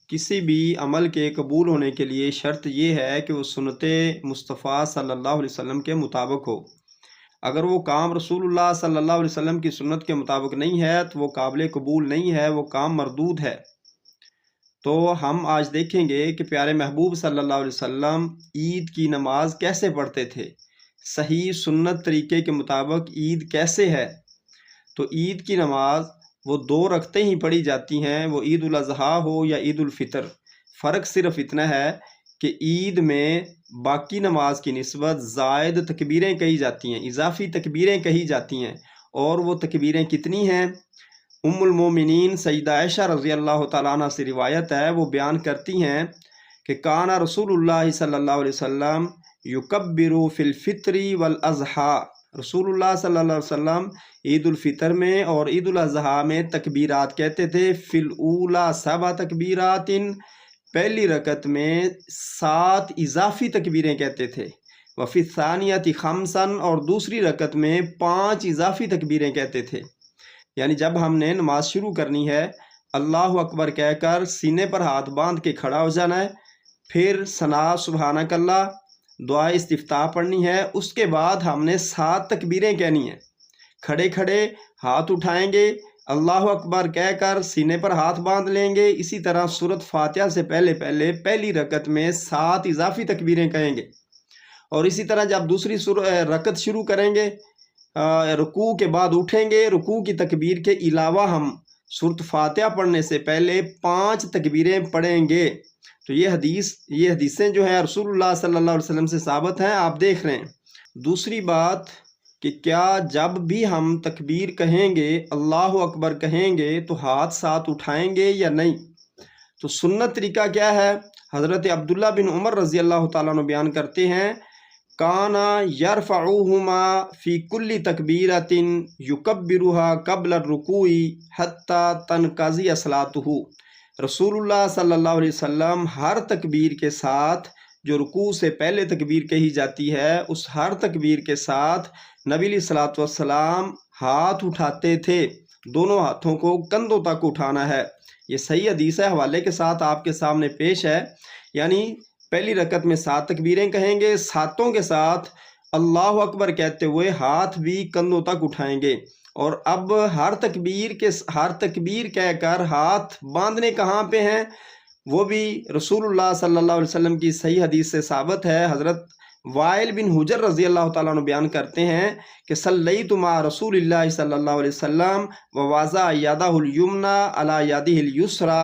किसी भी अमल के कबूल होने के लिए शर्त ये है कि वो सुन्नत मुस्तफ़ा सल्लल्लाहु अलैहि वसल्लम के मुताबिक हो। अगर वो काम रसूलुल्लाह सल्लल्लाहु अलैहि वसल्लम की सुन्नत के मुताबिक नहीं है तो वो काबिल कबूल नहीं है, वो काम मरदूद है। तो हम आज देखेंगे कि प्यारे महबूब सल्लल्लाहु अलैहि वसल्लम ईद की नमाज कैसे पढ़ते थे, सही सुन्नत तरीके के मुताबिक ईद कैसे है। तो ईद की नमाज वो दो रखते ही पढ़ी जाती हैं, वो ईद उल अज़हा हो या ईद उल फ़ितर। फ़र्क सिर्फ इतना है कि ईद में बाकी नमाज की निस्बत ज़ायद तकबीरें कही जाती हैं, इजाफ़ी तकबीरें कही जाती हैं। और वो तकबीरें कितनी हैं? उम्मुल मोमिनीन सैयदा आयशा रज़ी अल्लाह तआला अन्हा से रिवायत है, वो बयान करती हैं कि काना रसूलुल्लाह सल्लल्लाहु अलैहि वसल्लम युकब्बिरु फिल फित्री वल अज़हा। रसूलुल्लाह सल्लल्लाहु अलैहि वसल्लम ईद उल फितर में और ईद उल अज़हा में तकबीरात कहते थे। फिल ऊला सबा तकबीरातिन, पहली रकत में 7 इजाफी तकबीरें कहते थे। वफ़ी सानियति खमसन, और दूसरी रकत में 5 इजाफी तकबीरें कहते थे। यानी जब हमने नमाज शुरू करनी है, अल्लाह अकबर कहकर सीने पर हाथ बांध के खड़ा हो जाना है, फिर सना सुबहानकल्लाह दुआ इस्तिफ्ताह पढ़नी है। उसके बाद हमने 7 तकबीरें कहनी है। खड़े खड़े हाथ उठाएंगे, अल्लाह अकबर कहकर सीने पर हाथ बांध लेंगे। इसी तरह सूरत फातिहा से पहले पहले पहली रकत में 7 इजाफी तकबीरें कहेंगे। और इसी तरह जब दूसरी रकत शुरू करेंगे, रुकू के बाद उठेंगे, रुकू की तकबीर के अलावा हम सूरत फातिहा पढ़ने से पहले 5 तकबीरें पढ़ेंगे। तो ये हदीसें जो हैं रसूलुल्लाह सल्लल्लाहु अलैहि वसल्लम से साबित हैं, आप देख रहे हैं। दूसरी बात कि क्या जब भी हम तकबीर कहेंगे, अल्लाह अकबर कहेंगे, तो हाथ साथ उठाएंगे या नहीं? तो सुन्नत तरीका क्या है? हज़रत अब्दुल्ला बिन उमर रज़ी अल्लाह तआला अन्हु बयान करते हैं, काना यरफ़उहुमा फ़ी कुल्ली तकबीरतिन युकब्बिरुहा क़ब्ल रुकूई हत्ता तनक़ज़िय सलातुहु। रसूलुल्लाह सल्लल्लाहु अलैहि वसल्लम हर तकबीर के साथ, जो रुकू से पहले तकबीर कही जाती है, उस हर तकबीर के साथ नबी अलैहिस्सलातु वस्सलाम हाथ उठाते थे। दोनों हाथों को कंधों तक उठाना है। ये सही हदीस है, हवाले के साथ आपके सामने पेश है। यानी पहली रकत में 7 तकबीरें कहेंगे, सातों के साथ अल्लाह अकबर कहते हुए हाथ भी कंधों तक उठाएंगे। और अब हर तकबीर कहकर हाथ बांधने कहाँ पे हैं, वो भी रसूलुल्लाह सल्लल्लाहु अलैहि वसल्लम की सही हदीस से साबित है। हज़रत वाइल बिन हुजर रज़ी अल्लाह तआला अन्हु बयान करते हैं कि सल्लैतु मा रसूलिल्लाह सल्लल्लाहु अलैहि वसल्लम व वज़ा यदहुल युमना अला यदिहिल युसरा।